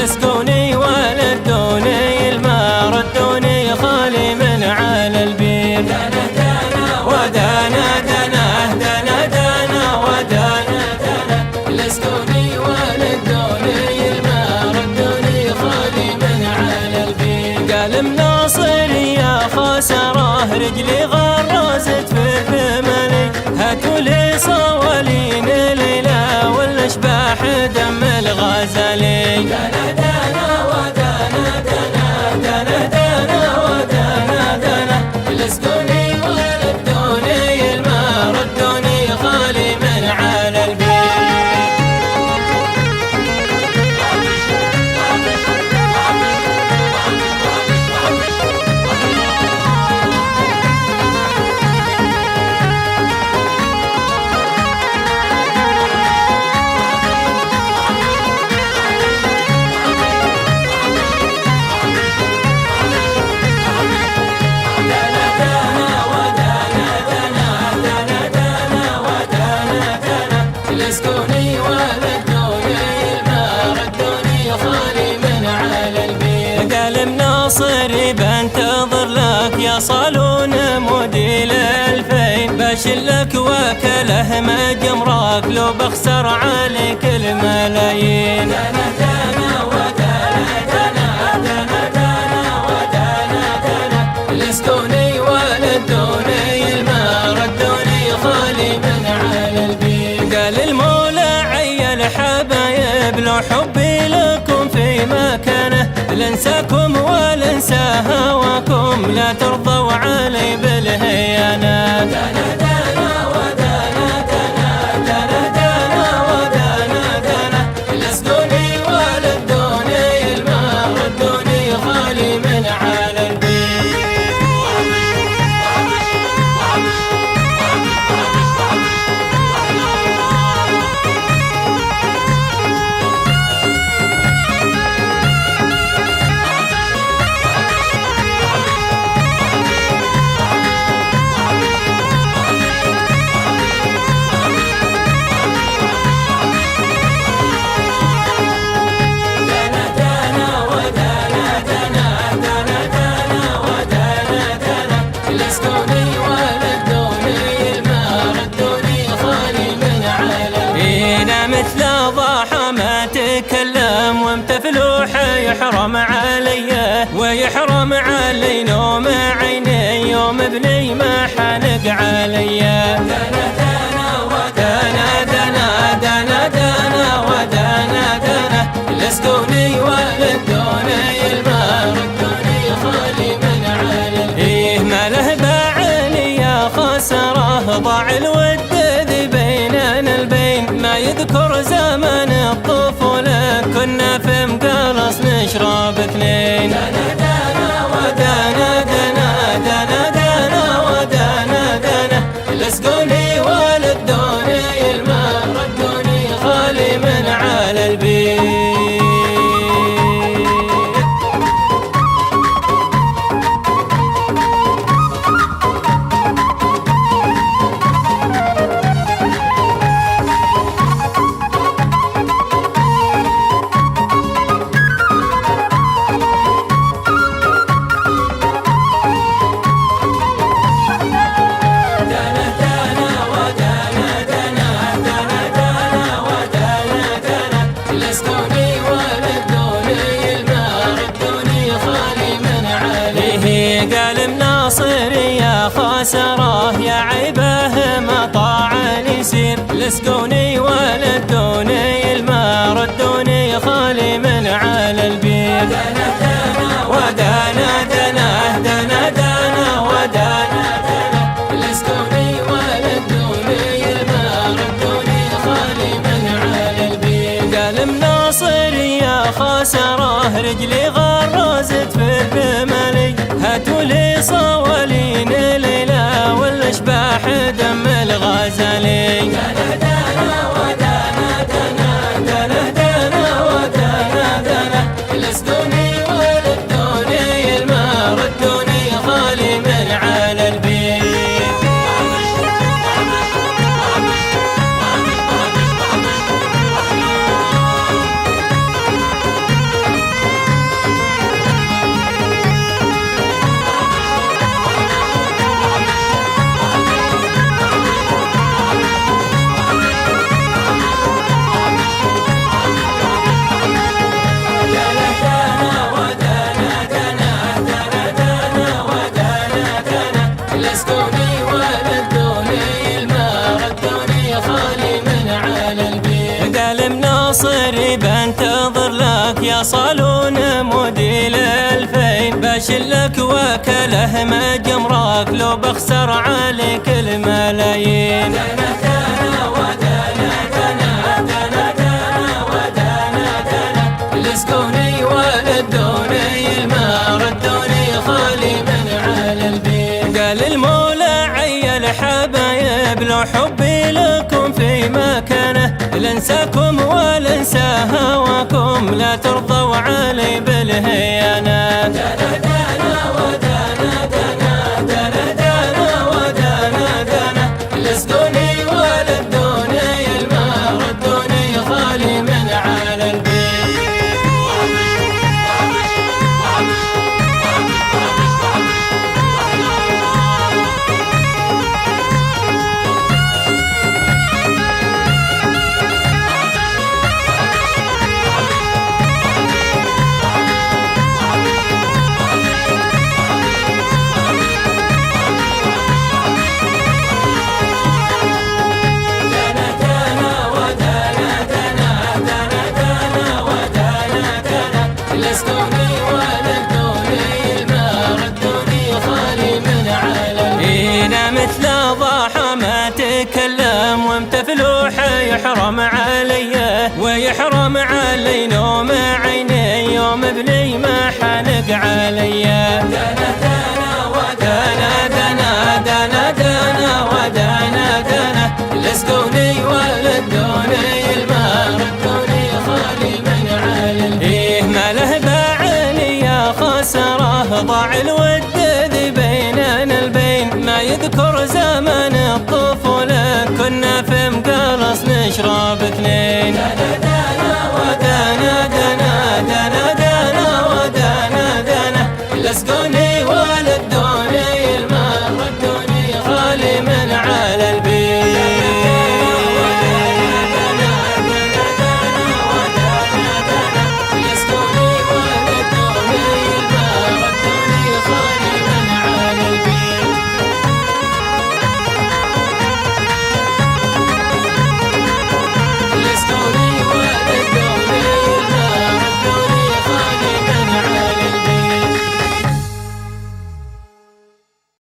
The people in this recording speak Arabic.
لسقوني ولدوني الماء ردوني خالي من على البير. دنا دنا ودنا دنا دنا دنا ودنا دنا لسقوني ولدوني الماء ردوني خالي من على البير. قال مناصر يا خسره رجلي غرزت في ثملي هاتوا لي صوالين ليلى والاشباح دم الغزالي. دنا دنا ودنا دنا دنا دنا ودنا دنا لسقوني ولدوني الماء ردوني خالي من على البير. لسقوني ولدوني الماء ردوني خالي من على البير. قال مناصر بنتظر لك يا صالون موديل 2000 بشلك وكله مجمرك لو بخسر عليك الملايين. دنا دنا ودنا دنا دنا دنا ودنا دنا لسقوني ولدوني الماء ردوني خالي من على البير. قال المولى عيل حبايب لو حبي لكم في مكانه لنساكم ولا انسى هواكم لا ترضوا علي بالهيانة. دنا دنا ودنا دنا دنا دنا ودنا دنا لسقوني ولدوني الماء ردوني خالي من على البير. لسقوني ولدوني الماء ردوني خالي من على البير. مثل ضاحى ما تكلم ومتفلوح يحرم علي ويحرم علي نوم عيني يوم ابني ما حنق علي. دنا دنا ودنا دنا دنا دنا ودنا دنا لسقوني ولدوني الماء ردوني خالي من على البير. ما له باعني يا خسره ضاع الود ذي بيننا البين ما يذكر زمن الطفولة كنا في مقلص نشرب اثنين. دنا دنا ودنا دنا دنا دنا ودنا دنا لسقوني ولدوني الماء ردوني خالي من على البير. لسقوني ولدوني الماء ردوني خالي من عليه. قال مناصر يا خسره يا عيبه ما طاعن يسير لسقوني ولدوني الماء ردوني خالي من على البير. دنا دنا ودنا دنا دنا دنا ودنا دنا لسقوني ولدوني الماء ردوني خالي من على البير. قال مناصر يا خسره رجلي غرزت في ثملي هاتوا لي صوالين ليلى والاشباح دم الغزالي. دنا دنا ودنا دنا دنا دنا ودنا دنا لسقوني ولدوني الماء ردوني خالي من على البير. وصلون مودي ل2000 بشلك وكله ما جمرك لو بخسر عليك الملايين. دنا دنا ودنا دنا دنا دنا ودنا دنا لسكوني ولدوني الماء ردوني خالي من على البيت. قال المولى عيل حبايب لو حبي لكم في مكانه لنساكم ولا انسى هواكم لا ترضوا علي بالهيانة. دنا دنا ودنا دنا دنا دنا ودنا دنا لسكوني ولدوني الماء ردوني خالي من على البيت. لسكوني ولدوني الماء ردوني خالي من على البيت. مثل ضاحى ما تكلم ومتفلوح يحرم علي ويحرم علي نوم عيني يوم ابني ما حنق علي. دنا دنا ودنا دنا دنا دنا ودنا دنا لسكوني ولدوني الماء ردوني خالي من على البيت. ما له باعني يا خسره ضاع الود ذي بيننا البين ما يذكر زمن الطفولة كنا في مقلص نشرب اثنين.